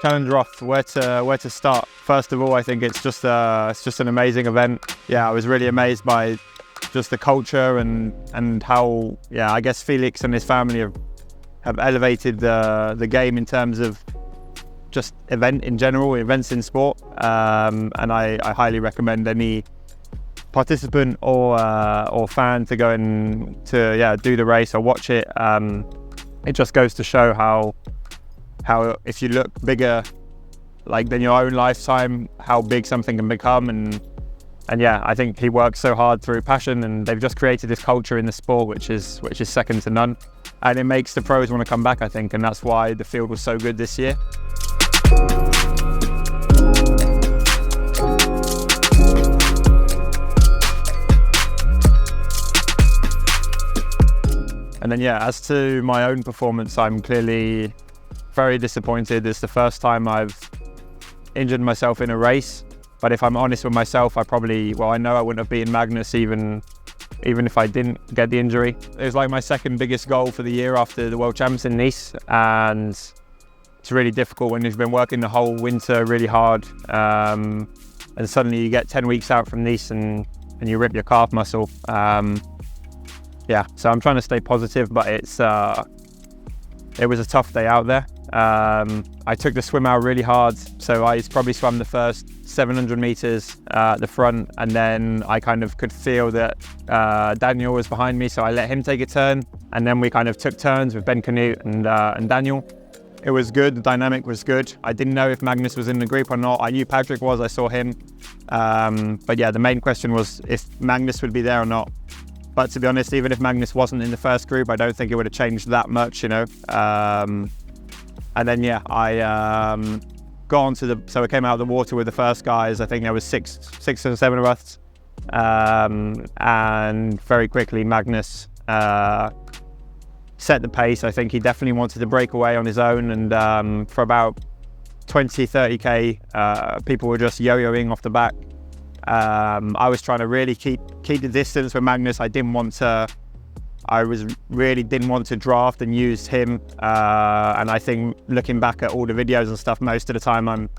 Challenger Roth, where to start? First of all, I think it's just an amazing event. Yeah, I was really amazed by just the culture and how, yeah, I guess Felix and his family have elevated the game in terms of just events in sport. And I highly recommend any participant or fan to go and do the race or watch it. It just goes to show how if you look bigger than your own lifetime, how big something can become. And yeah, I think he works so hard through passion, and they've just created this culture in the sport which is second to none, and it makes the pros want to come back, I think, and that's why the field was so good this year. And then yeah, as to my own performance, I'm clearly very disappointed. It's the first time I've injured myself in a race. But if I'm honest with myself, I know I wouldn't have beaten Magnus even if I didn't get the injury. It was like my second biggest goal for the year after the World Champs in Nice. And it's really difficult when you've been working the whole winter really hard. And suddenly you get 10 weeks out from Nice and you rip your calf muscle. Yeah, so I'm trying to stay positive, but it was a tough day out there. I took the swim out really hard, so I probably swam the first 700 meters at the front, and then I kind of could feel that Daniel was behind me, so I let him take a turn, and then we kind of took turns with Ben Canute and Daniel. It was good, the dynamic was good. I didn't know if Magnus was in the group or not. I knew Patrick was, I saw him. But yeah, the main question was if Magnus would be there or not. But to be honest, even if Magnus wasn't in the first group, I don't think it would have changed that much, you know. And then yeah, I got so I came out of the water with the first guys. I think there was six or seven of us. And very quickly Magnus set the pace. I think he definitely wanted to break away on his own, and for about 20-30k, people were just yo-yoing off the back. I was trying to really keep the distance with Magnus. I didn't want to draft and use him. And I think looking back at all the videos and stuff, most of the time I'm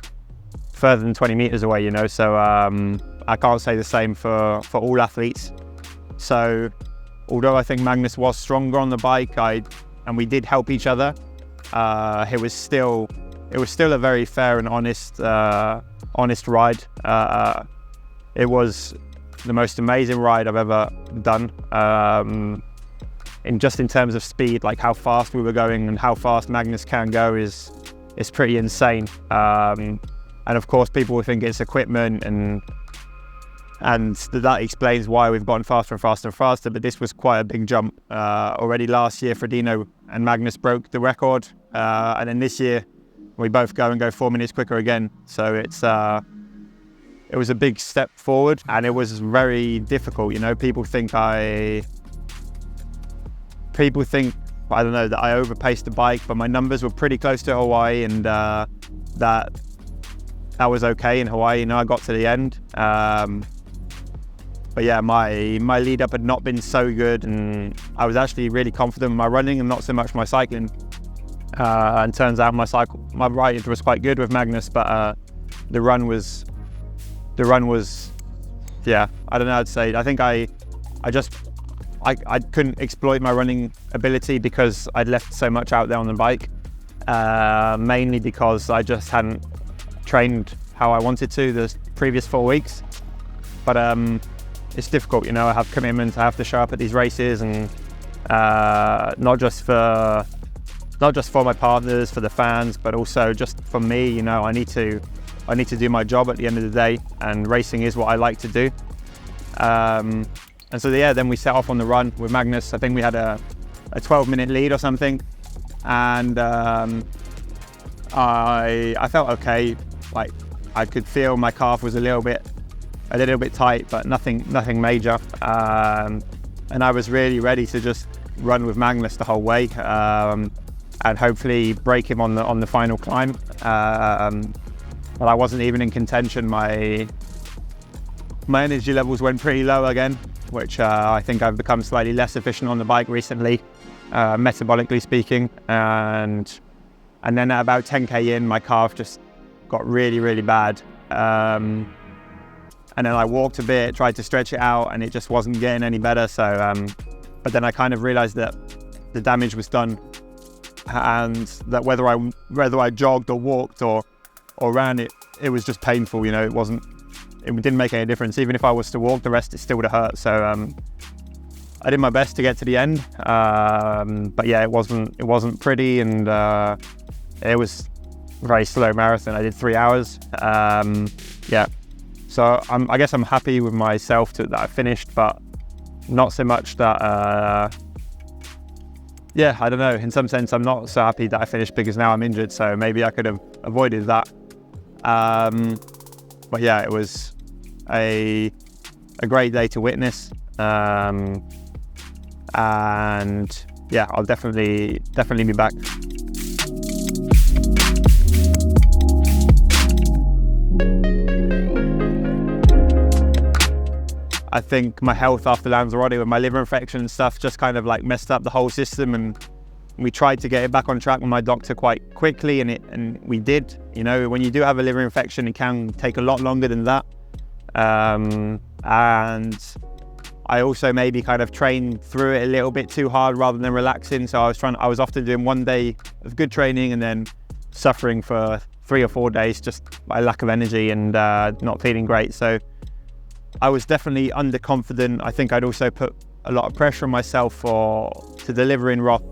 further than 20 meters away, you know. So I can't say the same for all athletes. So although I think Magnus was stronger on the bike, and we did help each other, it was still a very fair and honest ride. It was the most amazing ride I've ever done. In terms of speed, like how fast we were going and how fast Magnus can go is pretty insane. And of course, people will think it's equipment, and that explains why we've gotten faster and faster and faster. But this was quite a big jump. Already last year, Frodeno and Magnus broke the record, and then this year we both go 4 minutes quicker again. So it was a big step forward, and it was very difficult. You know, people think I don't know, that I overpaced the bike, but my numbers were pretty close to Hawaii, and that was okay in Hawaii. You know, I got to the end. But yeah, my lead up had not been so good, and I was actually really confident in my running and not so much my cycling. And turns out my ride was quite good with Magnus, but the run was, yeah, I don't know how to say it. I think I couldn't exploit my running ability because I'd left so much out there on the bike, mainly because I just hadn't trained how I wanted to the previous 4 weeks. But it's difficult, you know. I have commitments. I have to show up at these races, and not just for my partners, for the fans, but also just for me. You know, I need to do my job at the end of the day, and racing is what I like to do. And so yeah, then we set off on the run with Magnus. I think we had a 12-minute lead or something, and I felt okay. Like, I could feel my calf was a little bit tight, but nothing major. And I was really ready to just run with Magnus the whole way, and hopefully break him on the final climb. But I wasn't even in contention. My energy levels went pretty low again, which I think I've become slightly less efficient on the bike recently, metabolically speaking. And And then at about 10k in, my calf just got really, really bad. And then I walked a bit, tried to stretch it out, and it just wasn't getting any better. So, but then I kind of realized that the damage was done, and that whether I jogged or walked or ran, it was just painful. You know, it didn't make any difference. Even if I was to walk the rest, it still would have hurt. So I did my best to get to the end, but yeah, it wasn't pretty, and it was a very slow marathon. I did 3 hours. Yeah, so I guess I'm happy with myself that I finished, but not so much that. Yeah, I don't know. In some sense, I'm not so happy that I finished because now I'm injured. So maybe I could have avoided that. But yeah, it was a great day to witness. And yeah, I'll definitely be back. I think my health after Lanzarote with my liver infection and stuff just kind of like messed up the whole system, and we tried to get it back on track with my doctor quite quickly, and we did. You know, when you do have a liver infection, it can take a lot longer than that. And I also maybe kind of trained through it a little bit too hard rather than relaxing. So I was often doing 1 day of good training and then suffering for 3 or 4 days just by lack of energy and not feeling great. So I was definitely underconfident. I think I'd also put a lot of pressure on myself to deliver in Roth.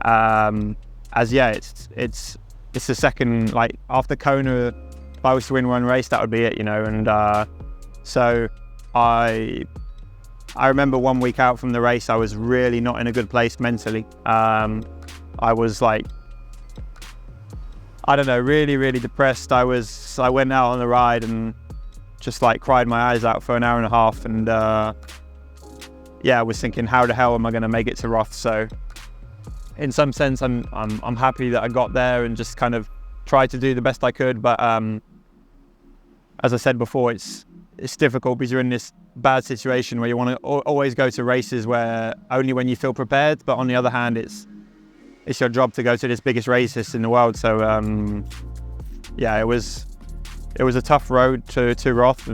As yeah, it's the second, like after Kona, if I was to win one race, that would be it, you know. And so I remember 1 week out from the race, I was really not in a good place mentally. I was like, I don't know, really, really depressed. I went out on the ride and just like cried my eyes out for an hour and a half, and yeah, I was thinking, how the hell am I going to make it to Roth? So in some sense, I'm happy that I got there and just kind of tried to do the best I could. But as I said before, it's difficult because you're in this bad situation where you want to always go to races where only when you feel prepared. But on the other hand, it's your job to go to this biggest races in the world. So yeah, it was a tough road to Roth,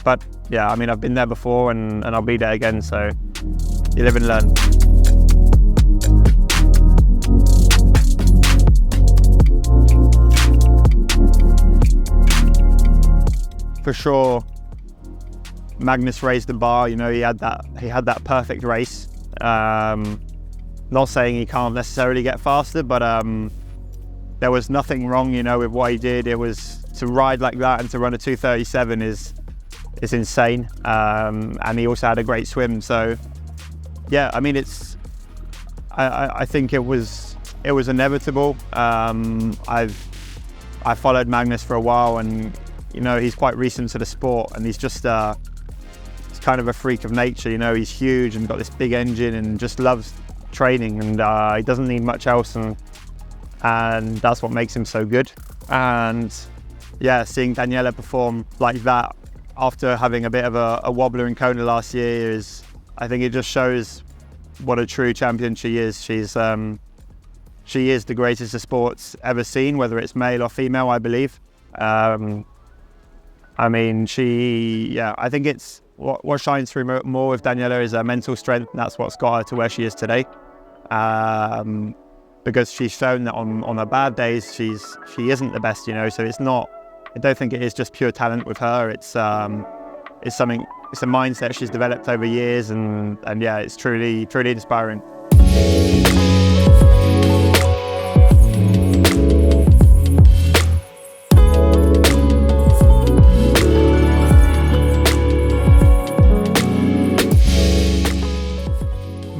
but yeah, I mean, I've been there before and I'll be there again, so you live and learn. For sure, Magnus raised the bar. You know, he had that perfect race. Not saying he can't necessarily get faster, but there was nothing wrong, you know, with what he did. It was to ride like that and to run a 2:37 is insane. And he also had a great swim. So yeah, I mean, I think it was inevitable. I followed Magnus for a while, and you know, he's quite recent to the sport, and he's just he's kind of a freak of nature. You know, he's huge and got this big engine and just loves training, and he doesn't need much else, and that's what makes him so good. And yeah, seeing Daniela perform like that after having a bit of a wobbler in Kona last year I think it just shows what a true champion she is. She is the greatest the sport's ever seen, whether it's male or female, I believe. I mean, I think it's what shines through more with Daniela is her mental strength, and that's what's got her to where she is today. Because she's shown that on her bad days, she isn't the best, you know. So I don't think it is just pure talent with her. It's a mindset she's developed over years, and yeah, it's truly inspiring.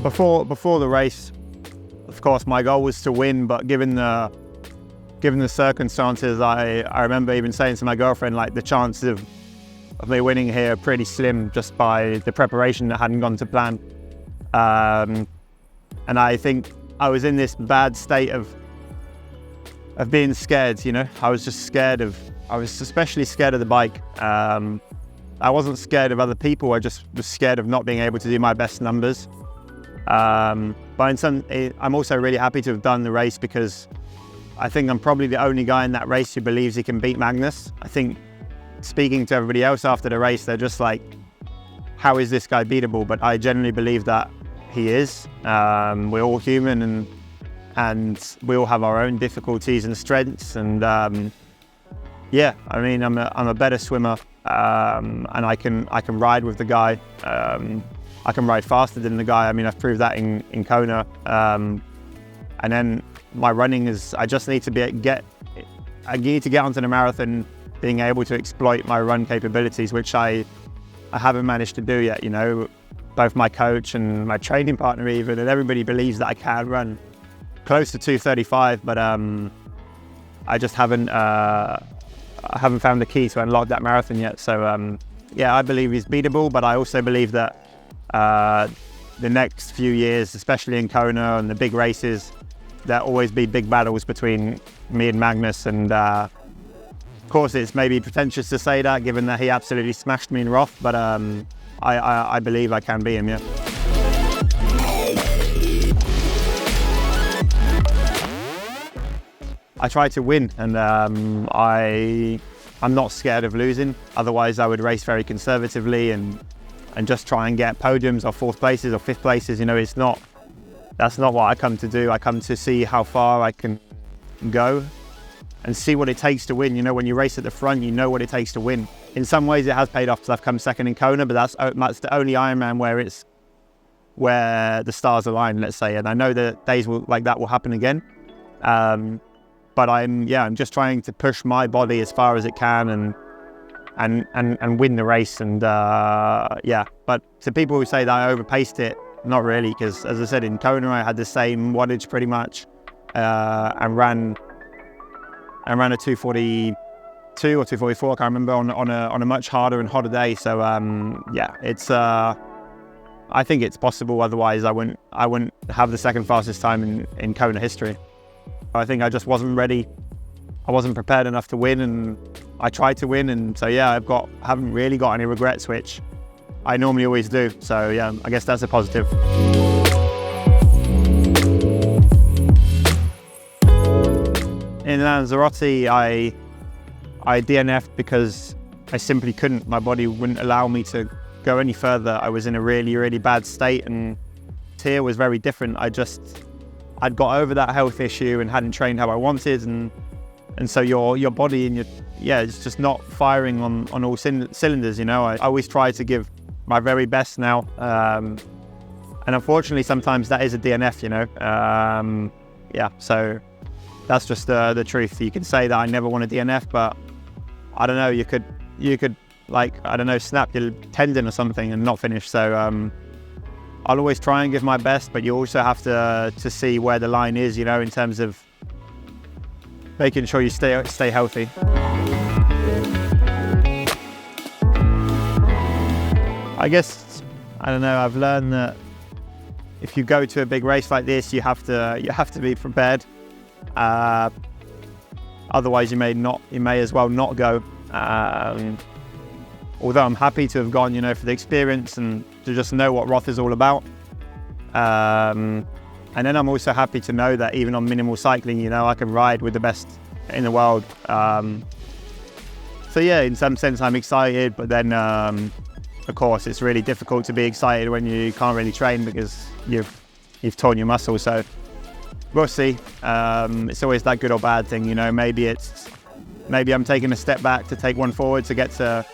Before the race, of course, my goal was to win, but given the circumstances, I remember even saying to my girlfriend, like, the chances of me winning here are pretty slim just by the preparation that hadn't gone to plan. And I think I was in this bad state of being scared, you know. I was especially scared of the bike. I wasn't scared of other people, I just was scared of not being able to do my best numbers. But I'm also really happy to have done the race because I think I'm probably the only guy in that race who believes he can beat Magnus. I think speaking to everybody else after the race, they're just like, how is this guy beatable? But I genuinely believe that he is. We're all human and we all have our own difficulties and strengths. And yeah, I mean, I'm a better swimmer, and I can ride with the guy. I can ride faster than the guy. I mean, I've proved that in Kona. And then my running is, I just need to get onto the marathon being able to exploit my run capabilities, which I haven't managed to do yet, you know. Both my coach and my training partner even, and everybody believes that I can run close to 2:35, but I just haven't found the key to unlock that marathon yet. So yeah, I believe he's beatable, but I also believe that the next few years, especially in Kona and the big races, there'll always be big battles between me and Magnus. And of course, it's maybe pretentious to say that, given that he absolutely smashed me in Roth, but I believe I can beat him, yeah. I try to win, and I'm not scared of losing. Otherwise, I would race very conservatively and just try and get podiums or fourth places or fifth places. You know, that's not what I come to do. I come to see how far I can go and see what it takes to win. You know, when you race at the front, you know what it takes to win. In some ways, it has paid off because I've come second in Kona, but that's the only Ironman where the stars align, let's say. And I know that days like that will happen again. But I'm just trying to push my body as far as it can and win the race. And yeah, but to people who say that I overpaced it, not really, because as I said, in Kona I had the same wattage pretty much, and ran a 2:42 or 2:44, I can't remember, on a much harder and hotter day. So yeah, it's I think it's possible. Otherwise, I wouldn't have the second fastest time in Kona history. I think I just wasn't ready. I wasn't prepared enough to win, and I tried to win, and so yeah, haven't really got any regrets, which I normally always do. So yeah, I guess that's a positive. In Lanzarote, I DNF'd because I simply couldn't. My body wouldn't allow me to go any further. I was in a really, really bad state, and here was very different. I'd got over that health issue and hadn't trained how I wanted, and so your body and it's just not firing on all cylinders. You know, I always try to give my very best now, and unfortunately sometimes that is a DNF. You know, yeah. So that's just the truth. You can say that I never want a DNF, but I don't know. You could like, I don't know, snap your tendon or something and not finish. So I'll always try and give my best, but you also have to see where the line is, you know, in terms of making sure you stay healthy. I guess, I don't know, I've learned that if you go to a big race like this, you have to be prepared. Otherwise, you may as well not go. Although I'm happy to have gone, you know, for the experience and to just know what Roth is all about. And then I'm also happy to know that even on minimal cycling, you know, I can ride with the best in the world. So yeah, in some sense I'm excited, but then of course it's really difficult to be excited when you can't really train because you've torn your muscle. So we'll see. It's always that good or bad thing, you know. Maybe I'm taking a step back to take one forward to get to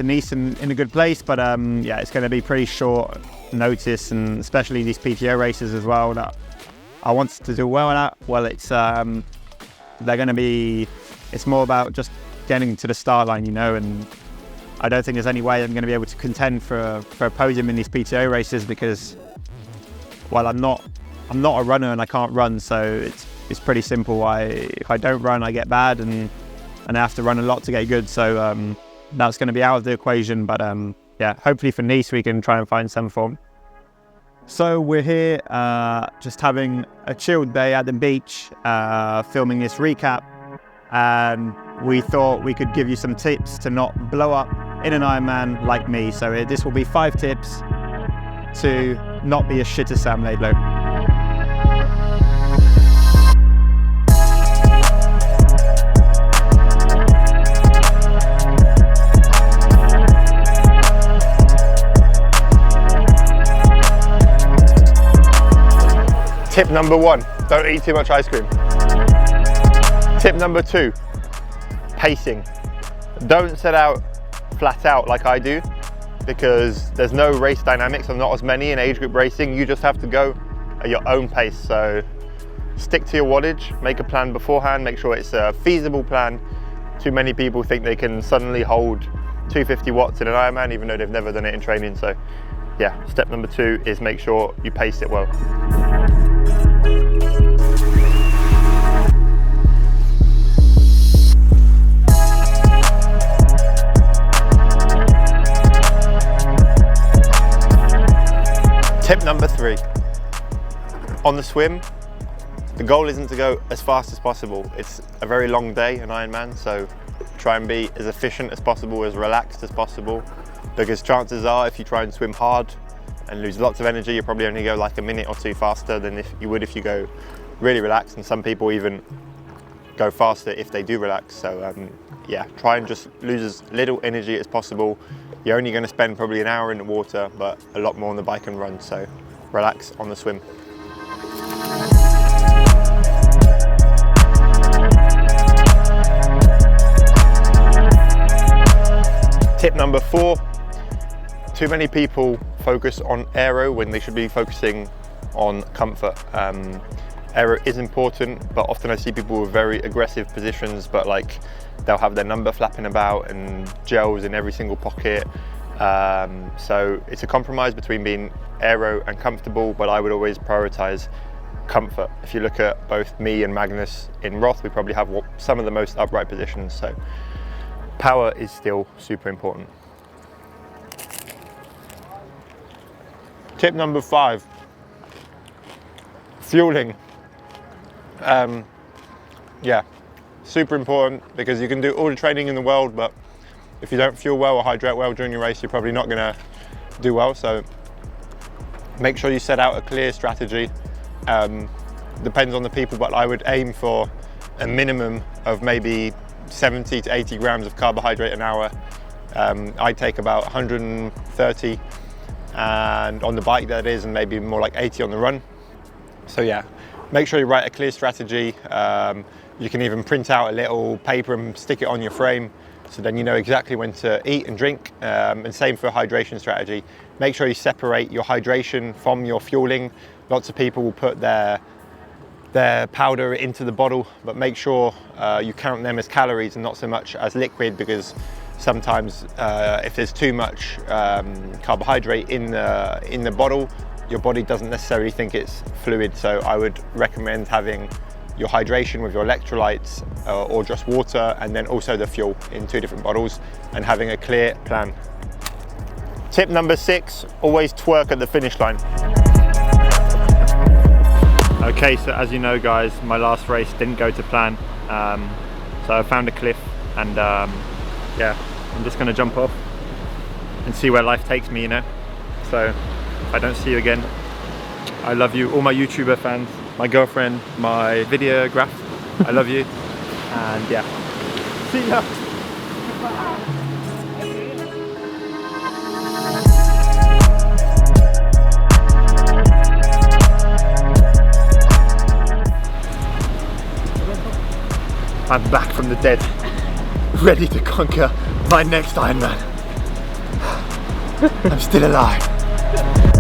Nice in a good place, but yeah, it's going to be pretty short notice, and especially these PTO races as well that I want to do well at. Well, it's they're going to be. It's more about just getting to the start line, you know, and I don't think there's any way I'm going to be able to contend for a podium in these PTO races because, well, I'm not a runner and I can't run, so it's pretty simple. If I don't run, I get bad, and I have to run a lot to get good. So that's going to be out of the equation. But yeah, hopefully for Nice we can try and find some form. So we're here just having a chilled day at the beach, filming this recap, and we thought we could give you some tips to not blow up in an Ironman like me. So this will be 5 tips to not be as shit as Sam Laidlow. Tip number 1, don't eat too much ice cream. Tip number 2, pacing. Don't set out flat out like I do, because there's no race dynamics, or not as many in age group racing. You just have to go at your own pace. So stick to your wattage, make a plan beforehand, make sure it's a feasible plan. Too many people think they can suddenly hold 250 watts in an Ironman even though they've never done it in training. So yeah, step number 2 is make sure you pace it well. Tip number 3, on the swim, the goal isn't to go as fast as possible. It's a very long day, an Ironman, so try and be as efficient as possible, as relaxed as possible, because chances are if you try and swim hard and lose lots of energy, you'll probably only go like a minute or 2 faster than if you would if you go really relaxed, and some people even go faster if they do relax. So yeah, try and just lose as little energy as possible. You're only going to spend probably an hour in the water, but a lot more on the bike and run, so relax on the swim. Tip number 4, too many people focus on aero when they should be focusing on comfort. Aero is important, but often I see people with very aggressive positions, but like they'll have their number flapping about and gels in every single pocket. So it's a compromise between being aero and comfortable, but I would always prioritize comfort. If you look at both me and Magnus in Roth, we probably have some of the most upright positions, so power is still super important. Tip number 5, fueling. Yeah, super important, because you can do all the training in the world, but if you don't fuel well or hydrate well during your race, you're probably not going to do well. So make sure you set out a clear strategy. Depends on the people, but I would aim for a minimum of maybe 70 to 80 grams of carbohydrate an hour. I take about 130 and on the bike that is, and maybe more like 80 on the run. So yeah, make sure you write a clear strategy. You can even print out a little paper and stick it on your frame, so then you know exactly when to eat and drink. And same for hydration strategy. Make sure you separate your hydration from your fueling. Lots of people will put their powder into the bottle, but make sure you count them as calories and not so much as liquid, because sometimes if there's too much carbohydrate in the bottle, your body doesn't necessarily think it's fluid. So I would recommend having your hydration with your electrolytes or just water, and then also the fuel in 2 different bottles, and having a clear plan. Tip number 6, always twerk at the finish line. Okay, so as you know guys, my last race didn't go to plan. So I found a cliff, and yeah, I'm just gonna jump off and see where life takes me, you know. So if I don't see you again, I love you, all my YouTuber fans, my girlfriend, my videograph, I love you, and yeah, see ya. I'm back from the dead, ready to conquer my next Ironman. I'm still alive.